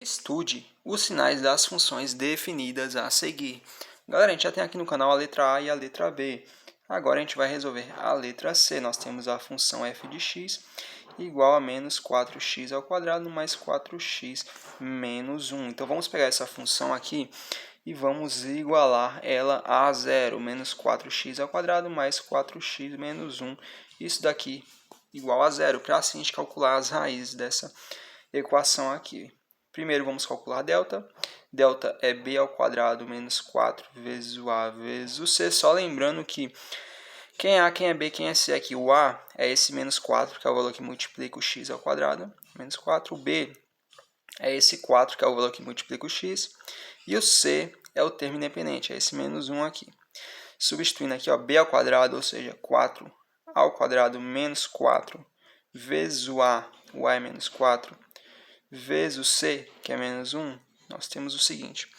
Estude os sinais das funções definidas a seguir. Galera, a gente já tem aqui no canal a letra A e a letra B. Agora a gente vai resolver a letra C. Nós temos a função f de x igual a menos 4x ao quadrado mais 4x menos 1. Então vamos pegar essa função aqui e vamos igualar ela a zero. Menos 4x ao quadrado mais 4x menos 1. Isso daqui igual a zero, para assim a gente calcular as raízes dessa equação aqui. Primeiro vamos calcular delta. Delta é b ao quadrado menos 4 vezes o a vezes o c. Só lembrando que quem é a, quem é b, quem é c aqui. O a é esse menos 4, que é o valor que multiplica o x ao quadrado. Menos 4. O b é esse 4, que é o valor que multiplica o x. E o c é o termo independente, é esse menos 1 aqui. Substituindo aqui, ó, b ao quadrado, ou seja, 4 ao quadrado menos 4 vezes o a é menos 4, vezes o c, que é menos 1, nós temos o seguinte.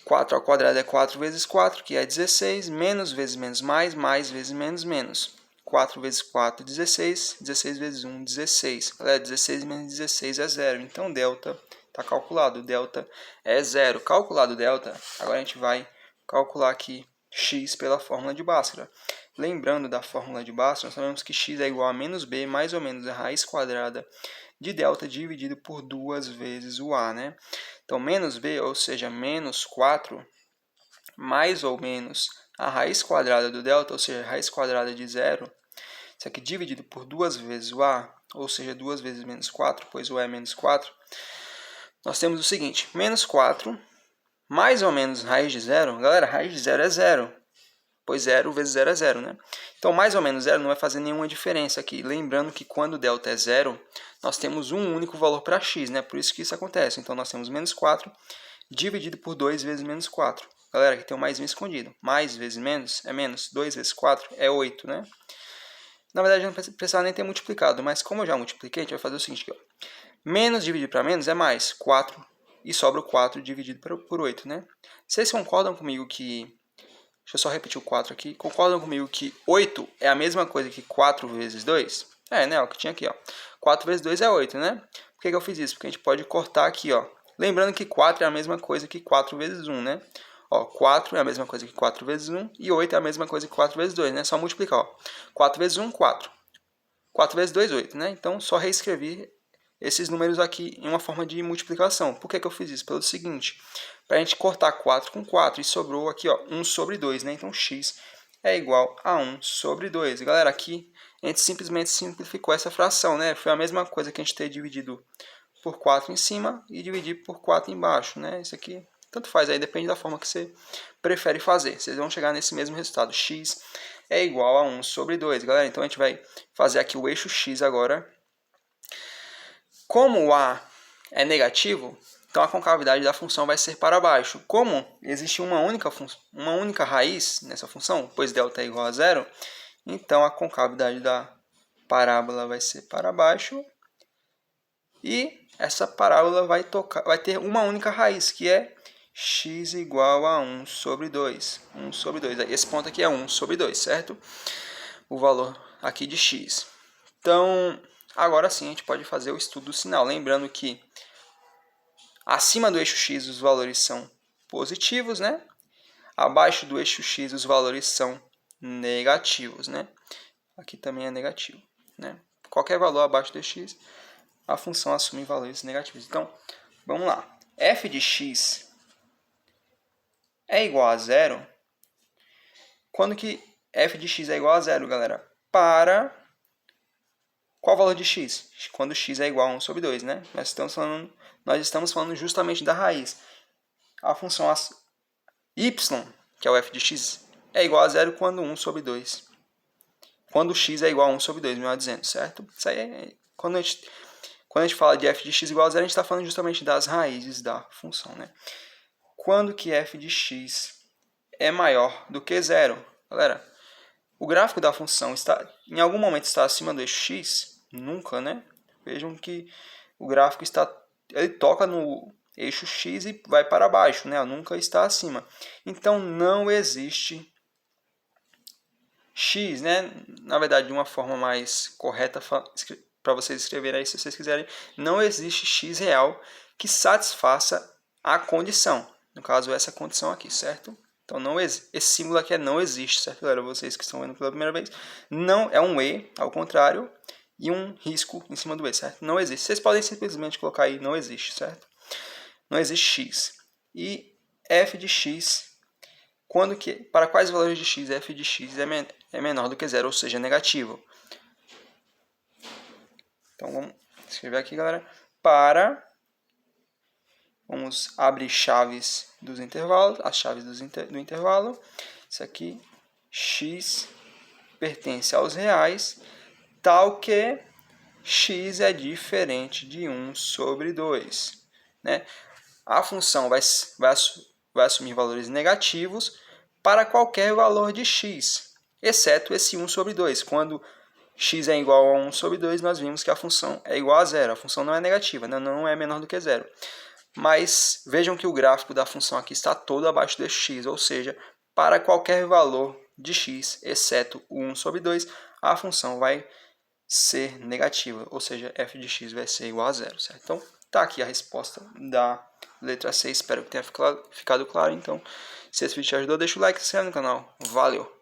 4 ao quadrado é 4 vezes 4, que é 16, menos vezes menos mais vezes menos menos. 4 vezes 4, 16, 16 vezes 1, 16. Galera, 16 menos 16 é zero, então delta está calculado, delta é zero. Calculado delta, agora a gente vai calcular aqui x pela fórmula de Bhaskara. Lembrando da fórmula de Bhaskara, nós sabemos que x é igual a menos b, mais ou menos a raiz quadrada de delta dividido por 2 vezes o a, né? Então, menos b, ou seja, menos 4, mais ou menos a raiz quadrada do delta, ou seja, a raiz quadrada de zero, isso aqui dividido por 2 vezes o a, ou seja, 2 vezes menos 4, pois o a é menos 4, nós temos o seguinte, menos 4, mais ou menos raiz de zero, galera, raiz de zero é zero, pois 0 vezes 0 é 0, né? Então, mais ou menos 0 não vai fazer nenhuma diferença aqui. Lembrando que quando delta é 0, nós temos um único valor para x, né? Por isso que isso acontece. Então, nós temos menos 4 dividido por 2 vezes menos 4. Galera, aqui tem um mais escondido. Mais vezes menos é menos. 2 vezes 4 é 8, né? Na verdade, não precisava nem ter multiplicado, mas como eu já multipliquei, a gente vai fazer o seguinte aqui, ó. Menos dividido para menos é mais. 4 e sobra o 4 dividido por 8, né? Vocês concordam comigo que... Deixa eu só repetir o 4 aqui. Concordam comigo que 8 é a mesma coisa que 4 vezes 2? É, né? O que tinha aqui, ó. 4 vezes 2 é 8, né? Por que eu fiz isso? Porque a gente pode cortar aqui, ó. Lembrando que 4 é a mesma coisa que 4 vezes 1, né? Ó, 4 é a mesma coisa que 4 vezes 1 e 8 é a mesma coisa que 4 vezes 2, né? Só multiplicar, ó. 4 vezes 1, 4. 4 vezes 2, 8, né? Então, só reescrever esses números aqui em uma forma de multiplicação. Por que eu fiz isso? Pelo seguinte, para a gente cortar 4 com 4 e sobrou aqui, ó, 1 sobre 2, né? Então, x é igual a 1 sobre 2. Galera, aqui a gente simplesmente simplificou essa fração, né? Foi a mesma coisa que a gente ter dividido por 4 em cima e dividir por 4 embaixo, né? Isso aqui, tanto faz, aí depende da forma que você prefere fazer. Vocês vão chegar nesse mesmo resultado. X é igual a 1 sobre 2. Galera, então a gente vai fazer aqui o eixo x agora. Como o a é negativo, então a concavidade da função vai ser para baixo. Como existe uma única raiz nessa função, pois delta é igual a zero, então a concavidade da parábola vai ser para baixo e essa parábola vai ter uma única raiz, que é x igual a 1 sobre 2. 1 sobre 2. Esse ponto aqui é 1 sobre 2, certo? O valor aqui de x. Então, agora sim a gente pode fazer o estudo do sinal. Lembrando que acima do eixo x os valores são positivos, né? Abaixo do eixo x os valores são negativos, né? Aqui também é negativo, né? Qualquer valor abaixo do x, a função assume valores negativos. Então, vamos lá. F de x é igual a zero. Quando que f de x é igual a zero, galera? Para qual o valor de x? Quando x é igual a 1 sobre 2, né? Nós estamos falando justamente da raiz. A função y, que é o f de x, é igual a zero quando 1 sobre 2. Quando x é igual a 1 sobre 2, melhor dizendo, certo? Isso aí é... Quando a gente fala de f de x igual a zero, a gente está falando justamente das raízes da função, né? Quando que f de x é maior do que zero? Galera, o gráfico da função em algum momento está acima do eixo x? Nunca, né? Vejam que o gráfico ele toca no eixo x e vai para baixo, né? Nunca está acima. Então, não existe x, né? Na verdade, de uma forma mais correta para vocês escreverem aí, se vocês quiserem, não existe x real que satisfaça a condição. No caso, essa condição aqui, certo? Então, esse símbolo aqui não existe, certo, galera? Vocês que estão vendo pela primeira vez, não é um E, ao contrário, e um risco em cima do E, certo? Não existe. Vocês podem simplesmente colocar aí, não existe, certo? Não existe x. E f de x, para quais valores de x f de x é menor do que zero, ou seja, negativo. Então, vamos escrever aqui, galera, vamos abrir chaves dos intervalos, as chaves do intervalo. Isso aqui, x pertence aos reais, tal que x é diferente de 1 sobre 2. Né? A função vai assumir valores negativos para qualquer valor de x, exceto esse 1 sobre 2. Quando x é igual a 1 sobre 2, nós vimos que a função é igual a zero. A função não é negativa, não é menor do que zero. Mas vejam que o gráfico da função aqui está todo abaixo de x, ou seja, para qualquer valor de x, exceto o 1 sobre 2, a função vai ser negativa, ou seja, f de x vai ser igual a zero, certo? Então, tá aqui a resposta da letra C, espero que tenha ficado claro. Então, se esse vídeo te ajudou, deixa o like e se inscreve no canal. Valeu!